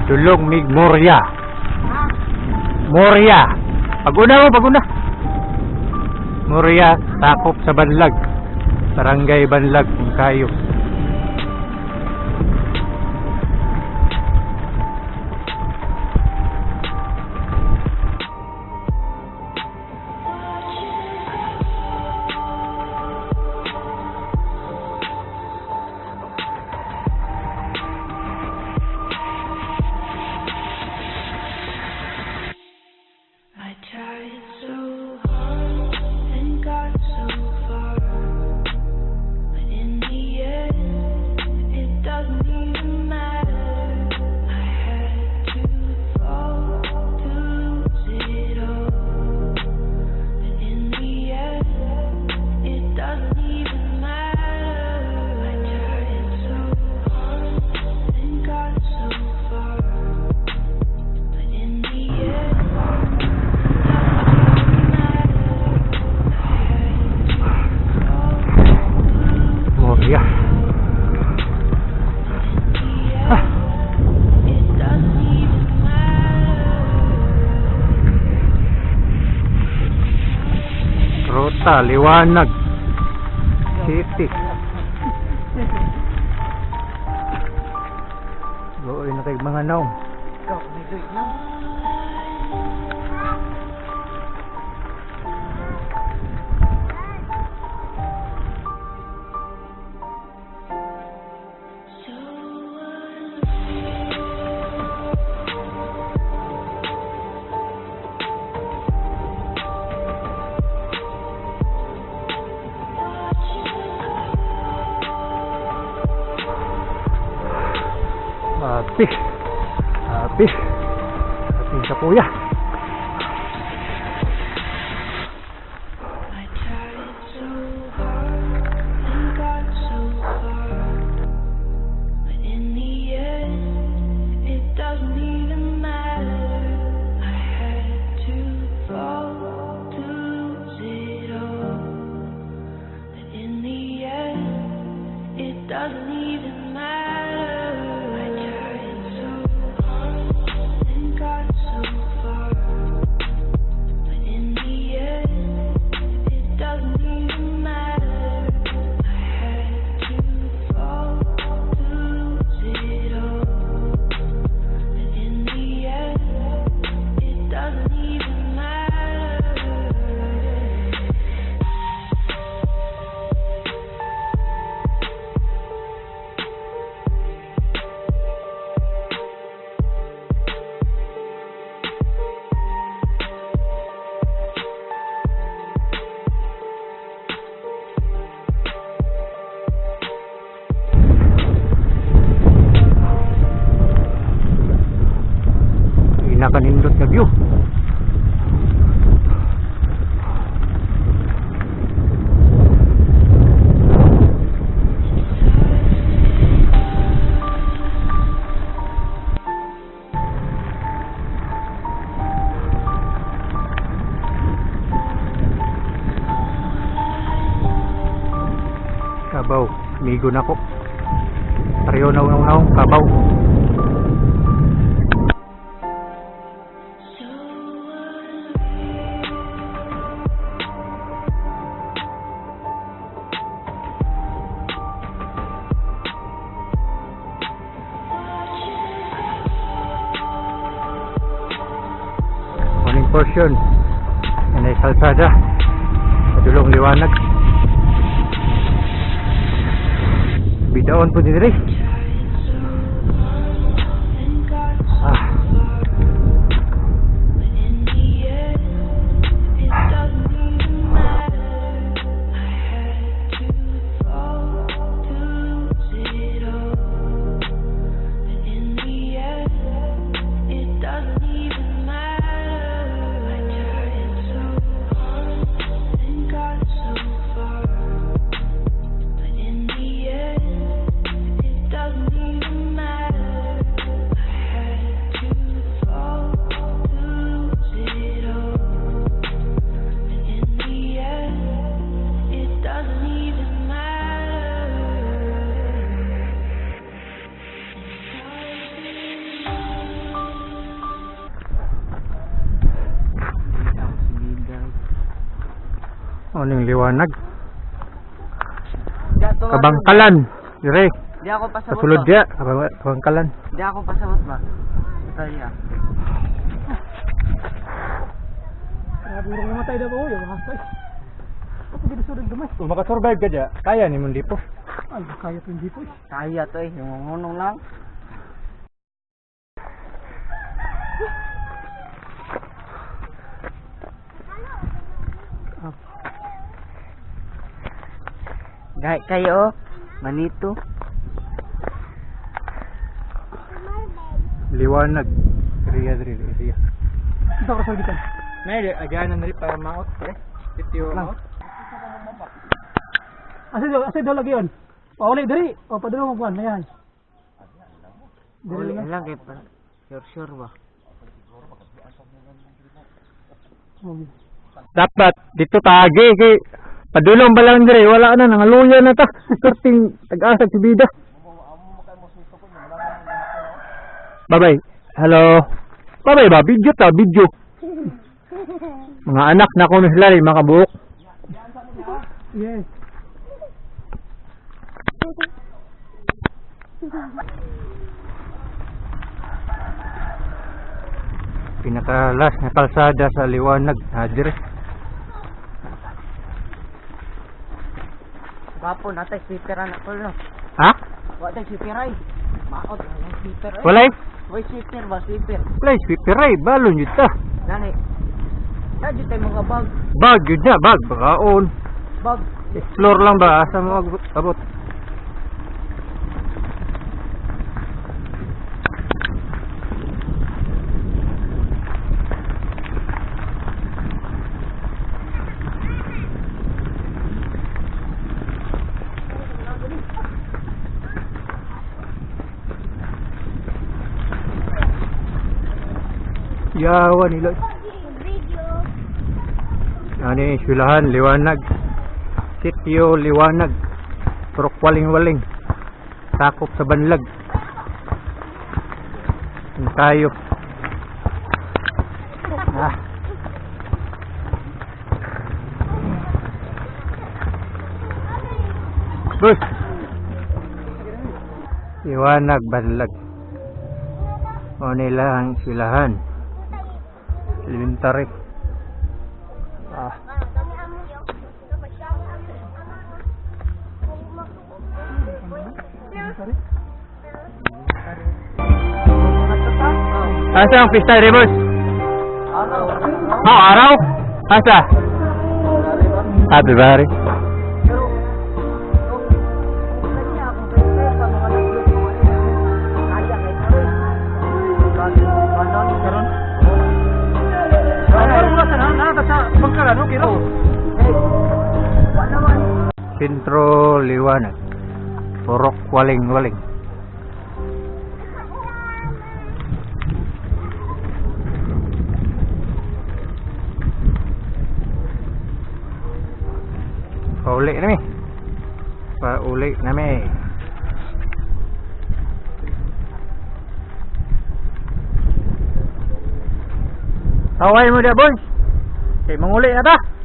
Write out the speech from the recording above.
Dulong mig Moria. Moria. Paguna mo, paguna. Moria, takop sa Banlag. Barangay Banlag, kayo. Ruta Liwanag City. Goy na kay mga naong. Api sa puya. Nakanindot na view. Kabaw, migo na ko. Pareho na unaw Kabaw. Portion yan ay kalsada sa Dulong Liwanag. Bidaon po din rin. Aning liwanag. Di ato Kabangkalan. Dire. Di ako pasabot Kasulod ba? dia. Kabangkalan. Di ako pasabot ba? Ito niya. Burong namatay na ba o yung hasay? Ako dito surag gamay. Kung makasurvive ka dyan, kaya ni Mundi po. Ay, kaya to hindi po eh. Kaya to eh, yung ngunong lang. Kayo, manito. Liwanag. Riya. Ito ako sa gitan. May aganan rin para maot. Sityo Lang. maot. Asa daw lagi yun? Pauli dari. O padulong mo buwan. Mayan. Uli Dili lang. lang kay sure ba? Dapat dito tagi kay padulong ba lang dire, wala na nangaluya na ta. Kurting tag-asa si bida. Bye-bye. Hello. Bye-bye ba? Video ta, video. Mga anak na ko na sila rin, mga kabuok. Yes. Pinakalas na kalsada sa liwanag. Dire. Gapo natay sweeper anak ko no. Ha? Wa tay sweeper ay. Maot ang sweeper ay. Walay? Way sweeper ba sweeper? Walay, pipiray. Balon yun ta. Gani. Dadi tay mga bag. Bag yun na, bag. Bakaon. Bag. Explore lang ba? Asa mo abot? Yawa nila. Ano yung eskwelahan, liwanag. Sityo, liwanag. Turok waling-waling. Sakop sa banlag. Ang tayo. Ah. Bus. Liwanag, banlag. O nila ang eskwelahan. Elementary. Ah. Asa ang pista reverse? Oh, araw? Asa? Happy birthday. Sentro liwanag. Turok waling-waling. Pauli na mi. Pauli na mi. Away mo dia boy. Kay manguli na ta.